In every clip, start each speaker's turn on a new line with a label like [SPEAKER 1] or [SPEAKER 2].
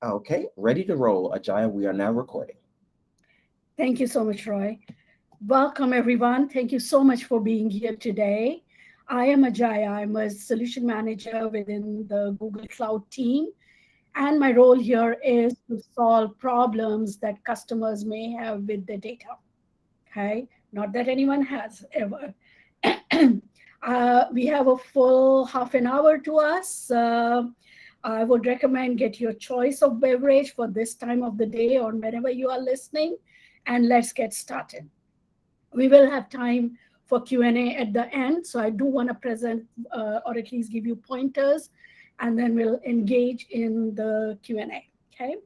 [SPEAKER 1] Okay, ready to roll. Ajaya, we are now recording.
[SPEAKER 2] Thank you so much, Roy. Welcome, everyone. Thank you so much for being here today. I am Ajaya. I'm a solution manager within the Google Cloud team. And my role here is to solve problems that customers may have with their data. Okay. Not that anyone has ever. We have a full half an hour to us. I would recommend get your choice of beverage for this time of the day or whenever you are listening, and let's get started. We will have time for Q&A at the end, so I do want to present or at least give you pointers, and then we'll engage in the Q&A. Okay,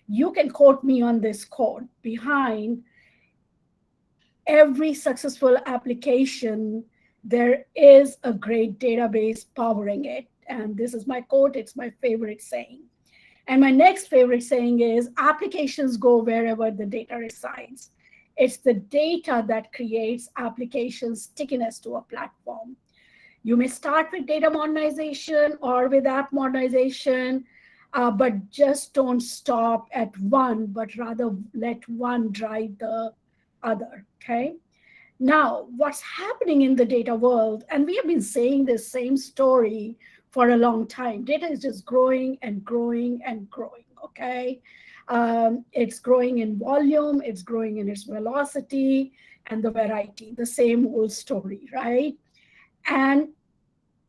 [SPEAKER 2] you can quote me on this quote: behind every successful application, there is a great database powering it. And this is my quote, it's my favorite saying. And my next favorite saying is applications go wherever the data resides. It's the data that creates application stickiness to a platform. You may start with data modernization or with app modernization, but just don't stop at one, but rather let one drive the other. Okay. Now, what's happening in the data world, and we have been saying this same story for a long time, data is just growing and growing and growing. Okay. It's growing in volume, it's growing in its velocity and the variety, the same old story, right? And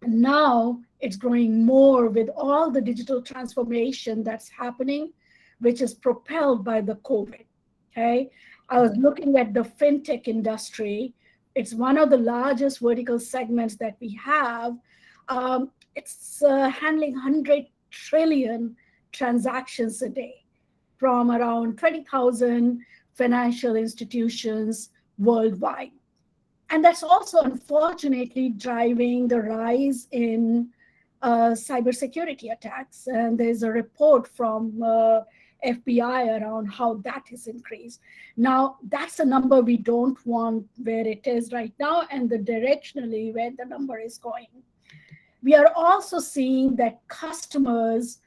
[SPEAKER 2] now it's growing more with all the digital transformation that's happening, which is propelled by the COVID. Okay. I was looking at the fintech industry. It's one of the largest vertical segments that we have. It's handling 100 trillion transactions a day from around 20,000 financial institutions worldwide. And that's also unfortunately driving the rise in cybersecurity attacks. And there's a report from FBI around how that has increased. Now, that's a number we don't want where it is right now, and the directionally where the number is going. We are also seeing that customers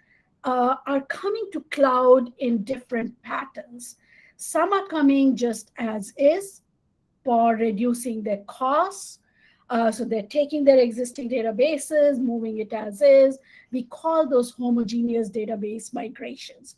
[SPEAKER 2] are coming to cloud in different patterns. Some are coming just as is, for reducing their costs. So they're taking their existing databases, moving it as is. We call those homogeneous database migrations.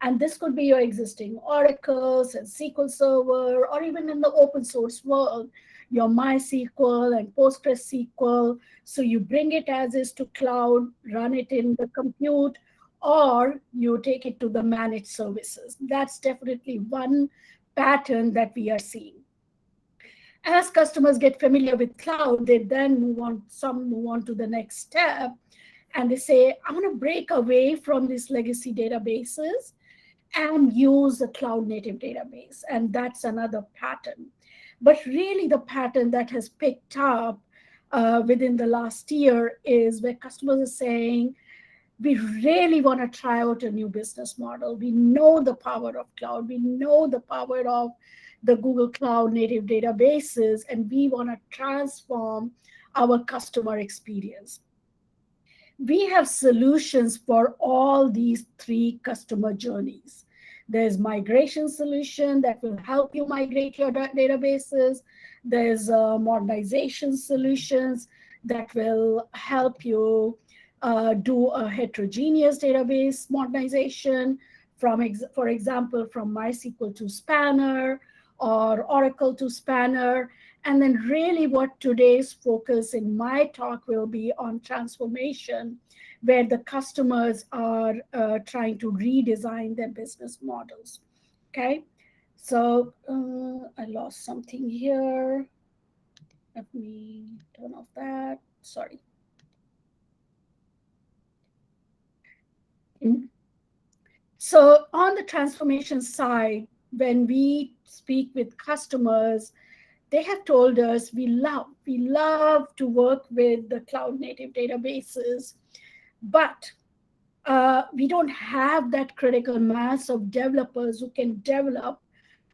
[SPEAKER 2] And this could be your existing Oracles and SQL Server, or even in the open source world, your MySQL and PostgreSQL. So you bring it as is to cloud, run it in the compute, or you take it to the managed services. That's definitely one pattern that we are seeing. As customers get familiar with cloud, they then move on to the next step, and they say, I want to break away from these legacy databases and use a cloud native database. And that's another pattern. But really the pattern that has picked up within the last year is where customers are saying, we really want to try out a new business model. We know the power of cloud. We know the power of the Google Cloud native databases, and we want to transform our customer experience. We have solutions for all these three customer journeys. There's migration solution that will help you migrate your databases. There's modernization solutions that will help you do a heterogeneous database modernization for example, from MySQL to Spanner or Oracle to Spanner. And then really what today's focus in my talk will be on transformation, where the customers are trying to redesign their business models. Okay, so I lost something here. Let me turn off that. Sorry. So on the transformation side, when we speak with customers, they have told us we love to work with the cloud native databases, but we don't have that critical mass of developers who can develop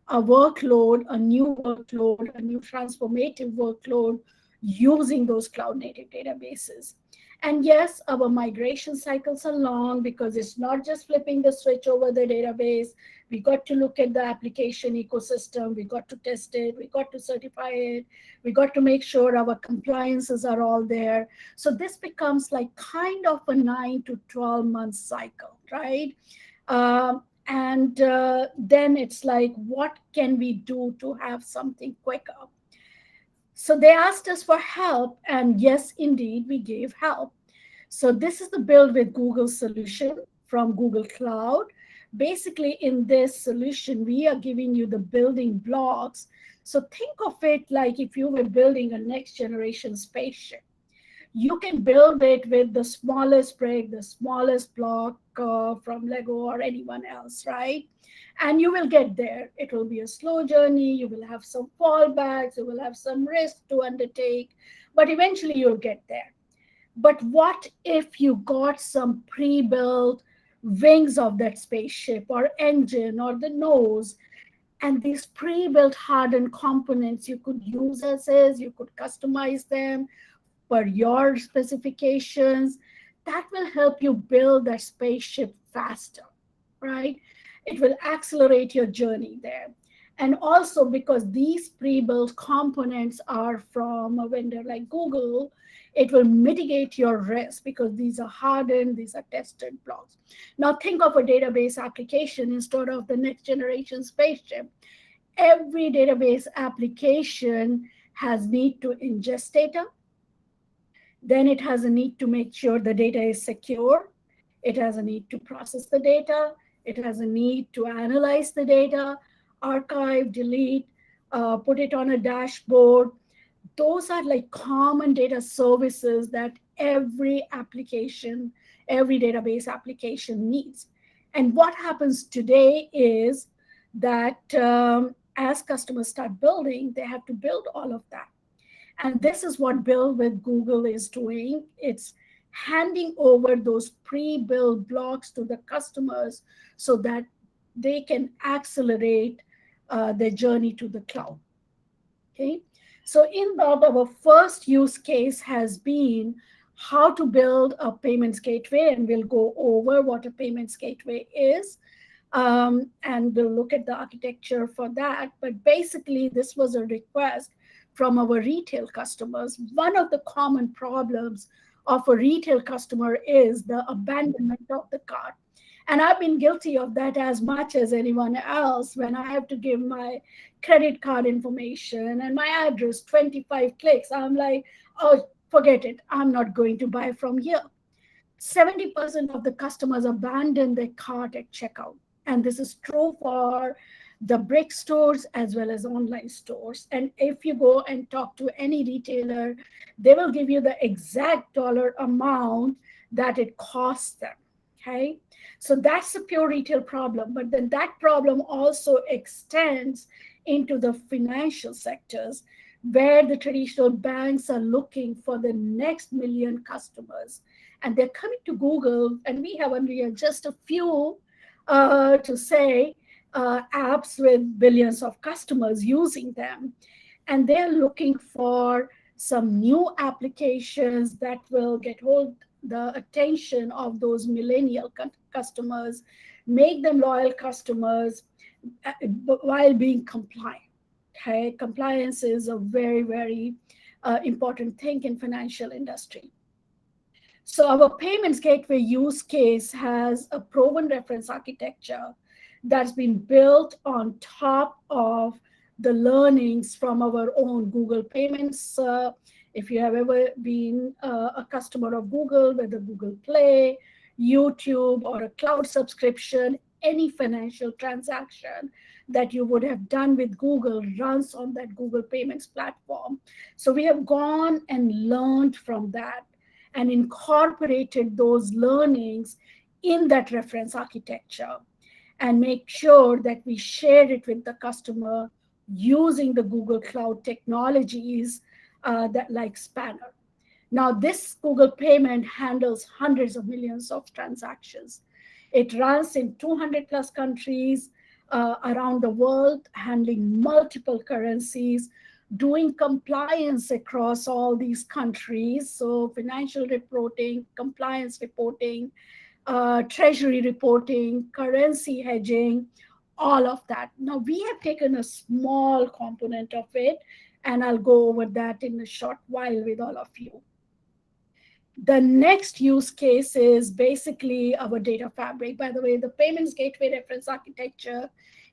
[SPEAKER 2] a workload, a new workload, a new transformative workload using those cloud native databases. And yes, our migration cycles are long because it's not just flipping the switch over the database. We got to look at the application ecosystem. We got to test it. We got to certify it. We got to make sure our compliances are all there. So this becomes like kind of a 9 to 12 month cycle, right? And then it's like, what can we do to have something quicker? So they asked us for help, and yes, indeed, we gave help. So this is the build with Google solution from Google Cloud. Basically, in this solution, we are giving you the building blocks. So think of it like if you were building a next generation spaceship. You can build it with the smallest brick, the smallest block from Lego or anyone else, right? And you will get there. It will be a slow journey. You will have some fallbacks. You will have some risk to undertake, but eventually you'll get there. But what if you got some pre built wings of that spaceship or engine or the nose? And these pre built hardened components you could use as is, you could customize them per your specifications. That will help you build that spaceship faster, right? It will accelerate your journey there. And also because these pre-built components are from a vendor like Google, it will mitigate your risk because these are hardened, these are tested blocks. Now think of a database application instead of the next generation spaceship. Every database application has need to ingest data, then it has a need to make sure the data is secure. It has a need to process the data. It has a need to analyze the data, archive, delete, put it on a dashboard. Those are like common data services that every application, every database application needs. And what happens today is that as customers start building, they have to build all of that. And this is what Build with Google is doing. It's handing over those pre-built blocks to the customers so that they can accelerate their journey to the cloud. Okay. So in that, our first use case has been how to build a payments gateway, and we'll go over what a payments gateway is. And we'll look at the architecture for that. But basically, this was a request from our retail customers. One of the common problems of a retail customer is the abandonment of the cart. And I've been guilty of that as much as anyone else when I have to give my credit card information and my address 25 clicks. I'm like, oh, forget it. I'm not going to buy from here. 70% of the customers abandon their cart at checkout. And this is true for the brick stores as well as online stores. And if you go and talk to any retailer, they will give you the exact dollar amount that it costs them. Okay. So that's a pure retail problem. But then that problem also extends into the financial sectors where the traditional banks are looking for the next million customers. And they're coming to Google, and we have only just a few to say apps with billions of customers using them. And they're looking for some new applications that will get hold the attention of those millennial customers, make them loyal customers while being compliant. Okay, compliance is a very, very important thing in financial industry. So our payments gateway use case has a proven reference architecture that's been built on top of the learnings from our own Google Payments. If you have ever been a customer of Google, whether Google Play, YouTube, or a cloud subscription, any financial transaction that you would have done with Google runs on that Google Payments platform. So we have gone and learned from that and incorporated those learnings in that reference architecture and make sure that we share it with the customer using the Google Cloud technologies that like Spanner. Now, this Google payment handles hundreds of millions of transactions. It runs in 200 plus countries around the world, handling multiple currencies, doing compliance across all these countries. So financial reporting, compliance reporting, treasury reporting, currency hedging, all of that. Now, we have taken a small component of it, and I'll go over that in a short while with all of you. The next use case is basically our data fabric. By the way, the payments gateway reference architecture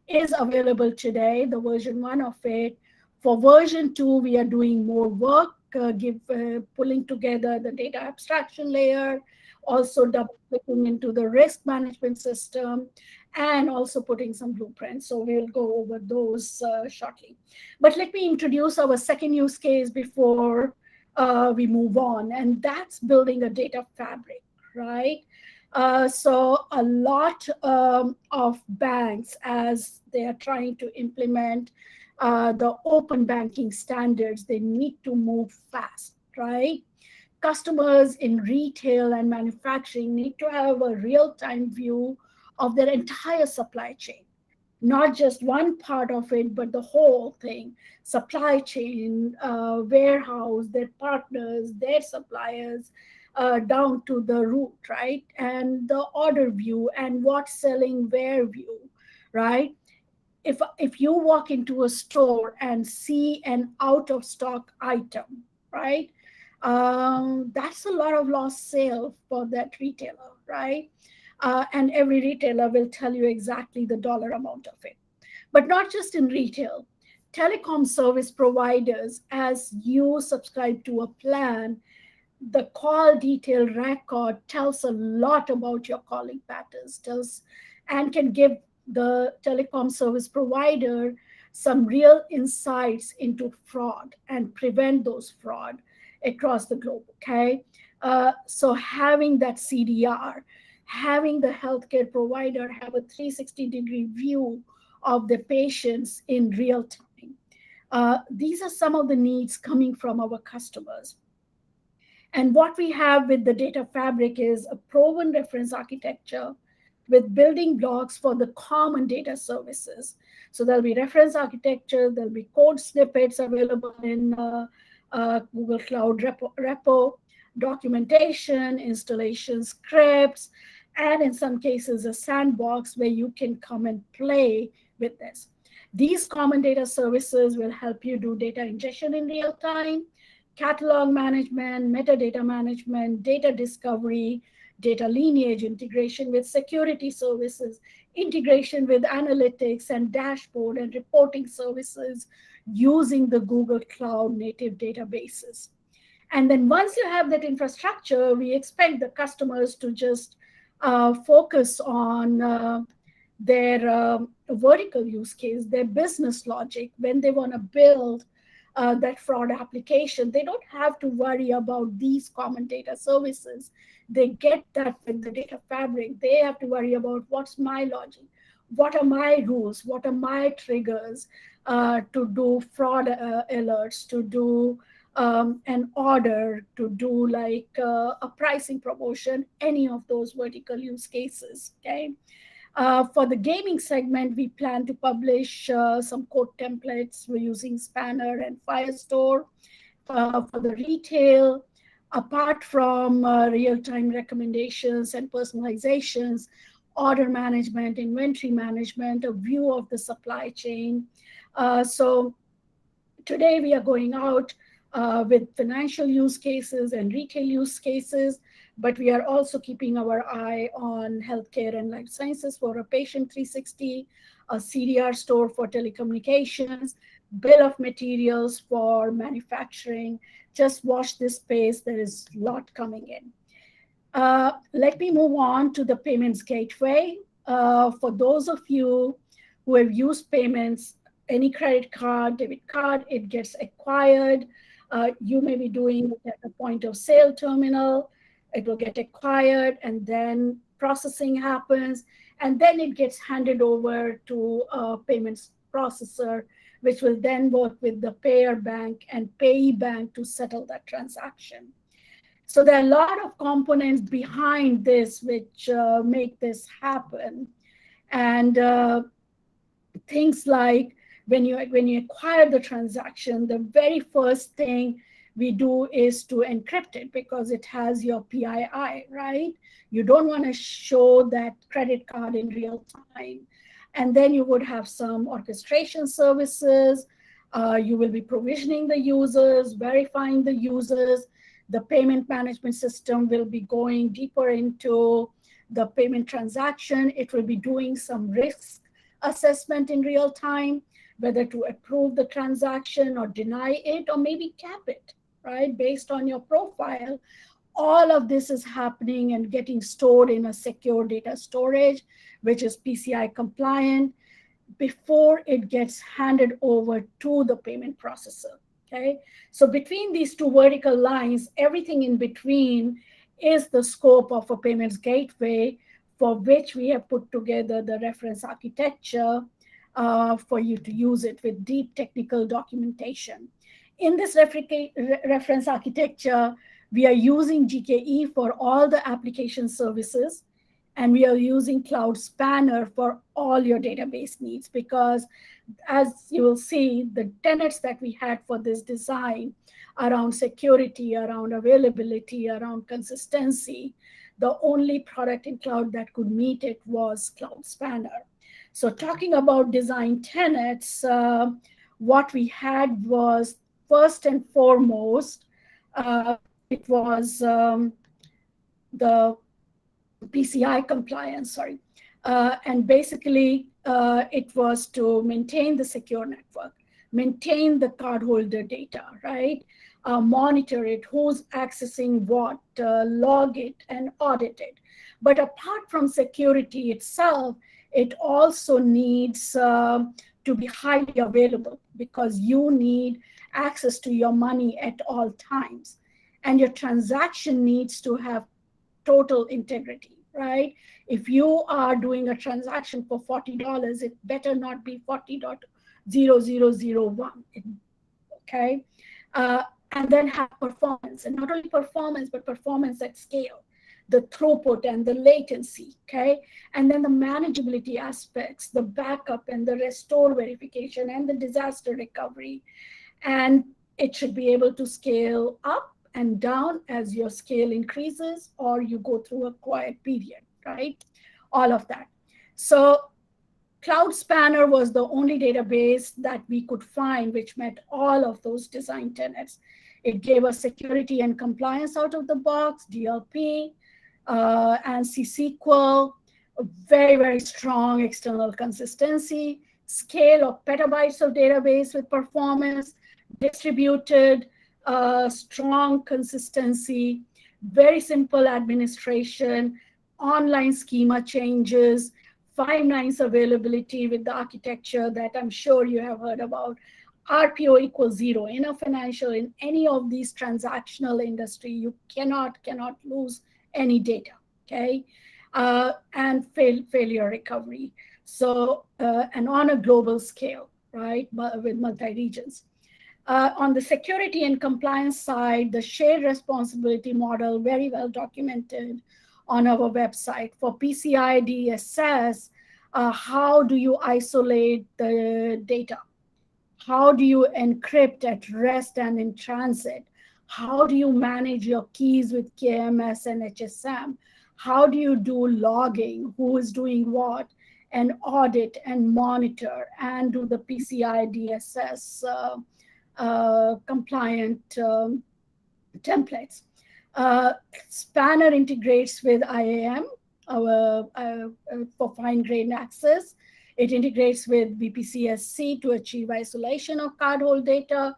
[SPEAKER 2] is available today, the version 1 of it. For version 2, we are doing more work, pulling together the data abstraction layer, also double clicking into the risk management system, and also putting some blueprints. So we'll go over those shortly. But let me introduce our second use case before we move on, and that's building a data fabric, right? So a lot of banks, as they are trying to implement the open banking standards, they need to move fast, right? Customers in retail and manufacturing need to have a real-time view of their entire supply chain, not just one part of it, but the whole thing: supply chain, warehouse, their partners, their suppliers, down to the root, right? And the order view and what's selling where view, right? If you walk into a store and see an out of stock item, right? That's a lot of lost sale for that retailer, right? And every retailer will tell you exactly the dollar amount of it. But not just in retail, telecom service providers, as you subscribe to a plan, the call detail record tells a lot about your calling patterns, tells and can give the telecom service provider some real insights into fraud and prevent those fraud across the globe. Okay, so having that CDR, having the healthcare provider have a 360-degree view of the patients in real time. These are some of the needs coming from our customers. And what we have with the data fabric is a proven reference architecture with building blocks for the common data services. So there'll be reference architecture, there'll be code snippets available in Google Cloud repo, documentation, installation scripts, and in some cases, a sandbox where you can come and play with this. These common data services will help you do data ingestion in real time, catalog management, metadata management, data discovery, data lineage, integration with security services, integration with analytics and dashboard and reporting services using the Google Cloud native databases. And then once you have that infrastructure, we expect the customers to just focus on their vertical use case, their business logic. When they want to build that fraud application, they don't have to worry about these common data services. They get that with the data fabric. They have to worry about what's my logic, what are my rules, what are my triggers to do fraud alerts, to do an order, to do like a pricing promotion, any of those vertical use cases. Okay. For the gaming segment, we plan to publish some code templates. We're using Spanner and Firestore. For the retail, apart from real-time recommendations and personalizations, order management, inventory management, a view of the supply chain. So today we are going out with financial use cases and retail use cases, but we are also keeping our eye on healthcare and life sciences for a patient 360, a CDR store for telecommunications, bill of materials for manufacturing. Just watch this space. There is a lot coming in. Let me move on to the payments gateway. For those of you who have used payments, any credit card, debit card, it gets acquired. You may be doing it at a point of sale terminal. It will get acquired, and then processing happens, and then it gets handed over to a payments processor, which will then work with the payer bank and payee bank to settle that transaction. So there are a lot of components behind this which make this happen. And things like when you acquire the transaction, the very first thing we do is to encrypt it because it has your PII, right? You don't want to show that credit card in real time. And then you would have some orchestration services. You will be provisioning the users, verifying the users. The payment management system will be going deeper into the payment transaction. It will be doing some risk assessment in real time, whether to approve the transaction or deny it or maybe cap it, right? Based on your profile. All of this is happening and getting stored in a secure data storage, which is PCI compliant before it gets handed over to the payment processor. Okay. So between these two vertical lines, everything in between is the scope of a payments gateway for which we have put together the reference architecture for you to use it with deep technical documentation. In this reference architecture, we are using GKE for all the application services, and we are using Cloud Spanner for all your database needs because, as you will see, the tenets that we had for this design around security, around availability, around consistency, the only product in cloud that could meet it was Cloud Spanner. So talking about design tenets, what we had was first and foremost, it was the PCI compliance, sorry. And basically, it was to maintain the secure network, maintain the cardholder data, right? Monitor it, who's accessing what, log it, and audit it. But apart from security itself, it also needs to be highly available because you need access to your money at all times. And your transaction needs to have total integrity, right? If you are doing a transaction for $40, it better not be 40.0001. Okay. And then have performance, and not only performance, but performance at scale, the throughput and the latency. Okay. And then the manageability aspects, the backup and the restore verification and the disaster recovery. And it should be able to scale up and down as your scale increases or you go through a quiet period, right? All of that. So Cloud Spanner was the only database that we could find which met all of those design tenets. It gave us security and compliance out of the box, DLP, ANSI SQL, a very, very strong external consistency, scale of petabytes of database with performance, distributed, strong consistency, very simple administration, online schema changes, 5 nines availability with the architecture that I'm sure you have heard about. RPO equals 0. In a financial, in any of these transactional industry, you cannot lose any data, okay? And failure recovery. So, and on a global scale, right, with multi-regions. On the security and compliance side, the shared responsibility model, very well documented on our website. For PCI DSS, how do you isolate the data? How do you encrypt at rest and in transit? How do you manage your keys with KMS and HSM? How do you do logging? Who is doing what? And audit and monitor and do the PCI DSS compliant templates. Spanner integrates with IAM for fine-grained access. It integrates with VPCSC to achieve isolation of cardholder data.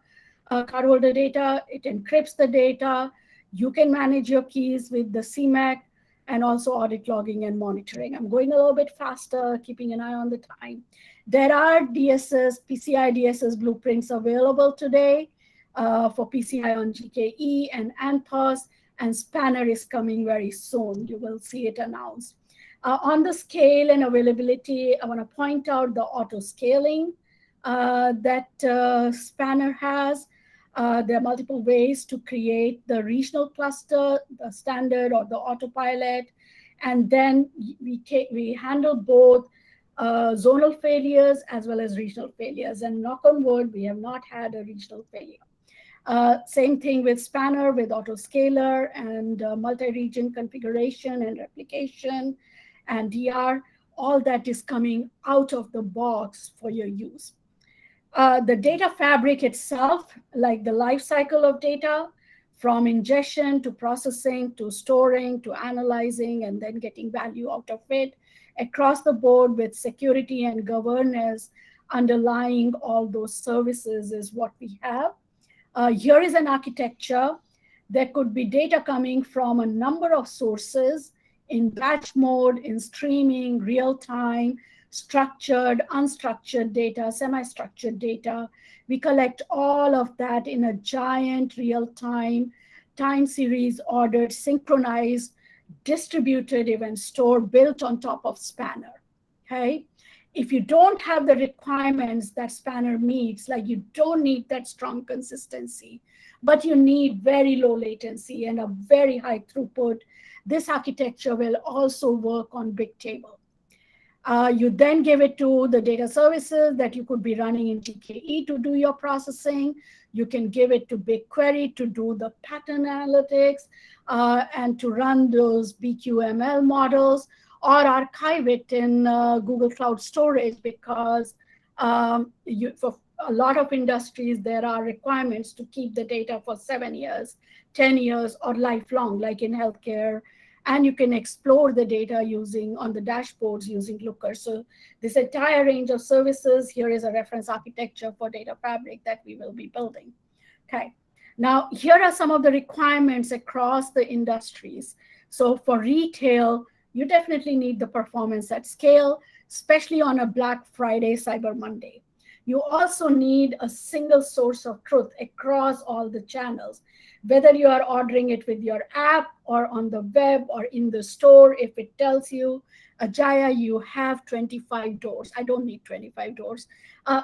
[SPEAKER 2] It encrypts the data. You can manage your keys with the CMAC and also audit logging and monitoring. I'm going a little bit faster, keeping an eye on the time. There are PCI DSS blueprints available today for PCI on GKE and Anthos, and Spanner is coming very soon. You will see it announced. On the scale and availability, I want to point out the auto scaling that Spanner has. There are multiple ways to create the regional cluster, the standard or the autopilot, and then we handle both zonal failures as well as regional failures. And knock on wood, we have not had a regional failure. Same thing with Spanner, with autoscaler and multi-region configuration and replication and DR. All that is coming out of the box for your use. The data fabric itself, like the life cycle of data, from ingestion to processing to storing to analyzing and then getting value out of it, across the board with security and governance underlying all those services is what we have. Here is an architecture. There could be data coming from a number of sources in batch mode, in streaming, real time, structured, unstructured data, semi structured data. We collect all of that in a giant real time, time series ordered, synchronized, distributed event store built on top of Spanner. Okay. If you don't have the requirements that Spanner meets, like you don't need that strong consistency, but you need very low latency and a very high throughput, this architecture will also work on Bigtable. You then give it to the data services that you could be running in TKE to do your processing. You can give it to BigQuery to do the pattern analytics and to run those BQML models, or archive it in Google Cloud Storage, because for a lot of industries, there are requirements to keep the data for 7 years, 10 years, or lifelong, like in healthcare. And you can explore the data using on the dashboards using Looker. So this entire range of services, here is a reference architecture for Data Fabric that we will be building. Okay. Now, here are some of the requirements across the industries. So for retail, you definitely need the performance at scale, especially on a Black Friday, Cyber Monday. You also need a single source of truth across all the channels, whether you are ordering it with your app or on the web or in the store. If it tells you, Ajaya, you have 25 doors, I don't need 25 doors,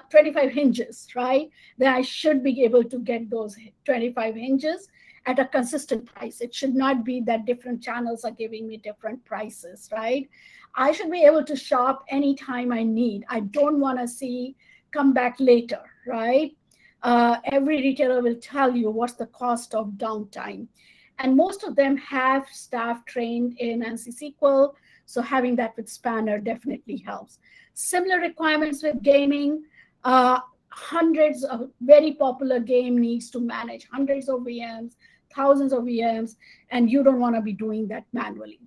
[SPEAKER 2] 25 hinges, right? Then I should be able to get those 25 hinges at a consistent price. It should not be that different channels are giving me different prices, right? I should be able to shop anytime I need. I don't want to see come back later, right? Every retailer will tell you what's the cost of downtime. And most of them have staff trained in ANSI SQL, so having that with Spanner definitely helps. Similar requirements with gaming. Hundreds of very popular game needs to manage hundreds of VMs, thousands of VMs, and you don't want to be doing that manually.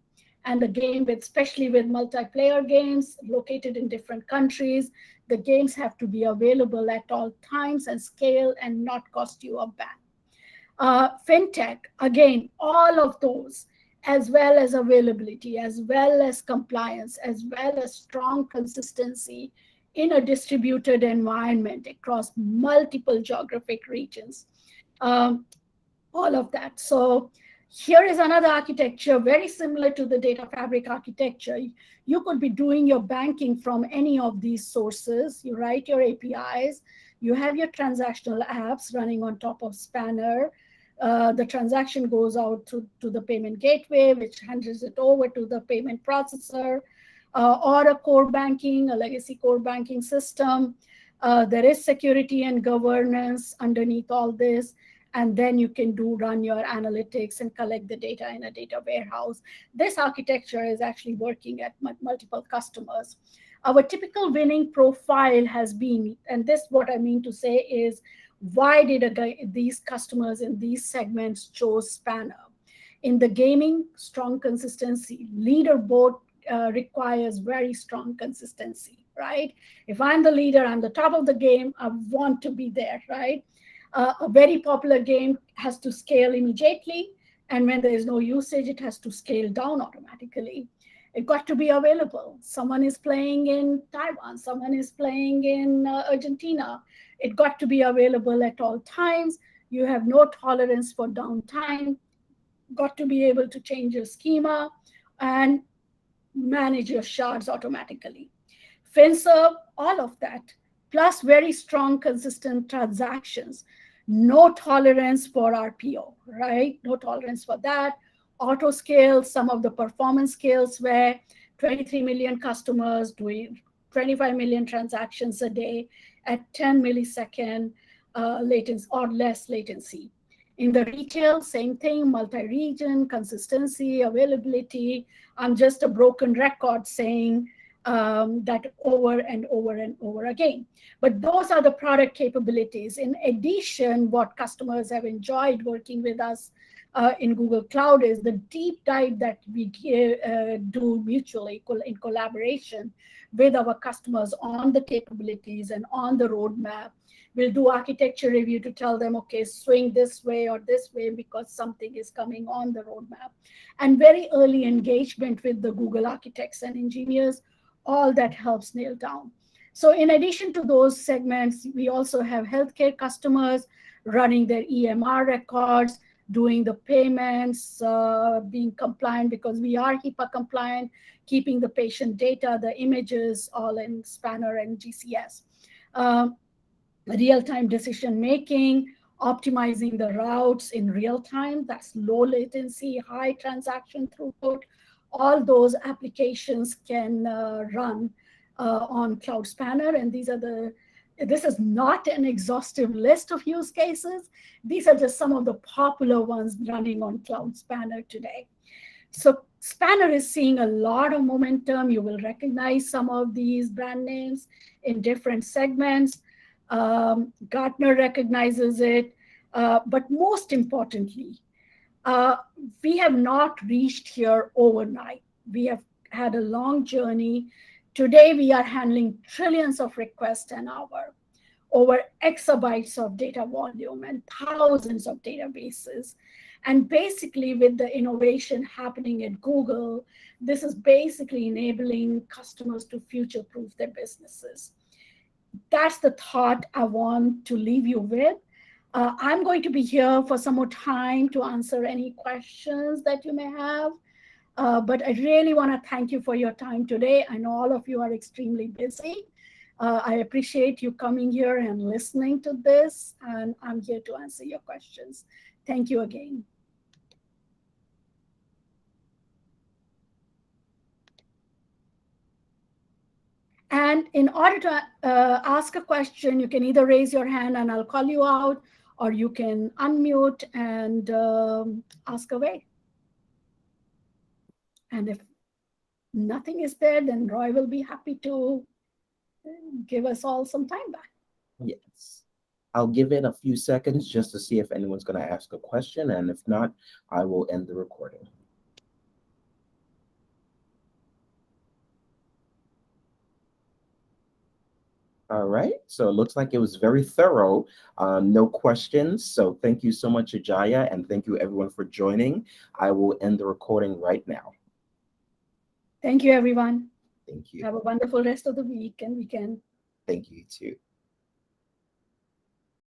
[SPEAKER 2] And the game, especially with multiplayer games located in different countries, the games have to be available at all times and scale and not cost you a bang. Fintech, again, all of those, as well as availability, as well as compliance, as well as strong consistency in a distributed environment across multiple geographic regions. Um, all of that. So here is another architecture very similar to the data fabric architecture. You could be doing your banking from any of these sources. You write your APIs. You have your transactional apps running on top of Spanner. The transaction goes out to the payment gateway, which hands it over to the payment processor, or a core banking, a legacy core banking system. There is security and governance underneath all this. And then you can run your analytics and collect the data in a data warehouse. This architecture is actually working at multiple customers. Our typical winning profile has been, and this what I mean to say is, why did these customers in these segments chose Spanner? In the gaming, strong consistency. Leaderboard requires very strong consistency, right? If I'm the leader, I'm the top of the game, I want to be there, right? A very popular game has to scale immediately, and when there is no usage, it has to scale down automatically. It got to be available. Someone is playing in Taiwan, someone is playing in Argentina. It got to be available at all times. You have no tolerance for downtime. Got to be able to change your schema and manage your shards automatically. FinServe, all of that, plus very strong, consistent transactions. No tolerance for RPO, right? No tolerance for that. Auto scale, some of the performance scales where 23 million customers doing 25 million transactions a day at 10 millisecond latency or less latency. In the retail, same thing, multi-region, consistency, availability. I'm just a broken record saying that over and over and over again. But those are the product capabilities. In addition, what customers have enjoyed working with us in Google Cloud is the deep dive that we do mutually in collaboration with our customers on the capabilities and on the roadmap. We'll do architecture review to tell them, okay, swing this way or this way because something is coming on the roadmap. And very early engagement with the Google architects and engineers, all that helps nail down. So in addition to those segments, we also have healthcare customers running their EMR records, doing the payments, being compliant because we are HIPAA compliant, keeping the patient data, the images, all in Spanner and GCS. Real-time decision making, optimizing the routes in real time, that's low latency, high transaction throughput. All those applications can run on Cloud Spanner, and this is not an exhaustive list of use cases. These are just some of the popular ones running on Cloud Spanner today. So Spanner is seeing a lot of momentum. You will recognize some of these brand names in different segments. Gartner recognizes it, but most importantly, we have not reached here overnight. We have had a long journey. Today, we are handling trillions of requests an hour, over exabytes of data volume and thousands of databases. And basically, with the innovation happening at Google, this is basically enabling customers to future-proof their businesses. That's the thought I want to leave you with. I'm going to be here for some more time to answer any questions that you may have. But I really want to thank you for your time today. I know all of you are extremely busy. I appreciate you coming here and listening to this, and I'm here to answer your questions. Thank you again. And in order to ask a question, you can either raise your hand and I'll call you out, or you can unmute and ask away. And if nothing is there, then Roy will be happy to give us all some time back.
[SPEAKER 1] Yes. I'll give it a few seconds just to see if anyone's going to ask a question, and if not, I will end the recording. All right, so it looks like it was very thorough. No questions. So thank you so much, Ajaya, and thank you everyone for joining. I will end the recording right now.
[SPEAKER 2] Thank you, everyone.
[SPEAKER 1] Thank you.
[SPEAKER 2] Have a wonderful rest of the week and weekend.
[SPEAKER 1] Thank you too.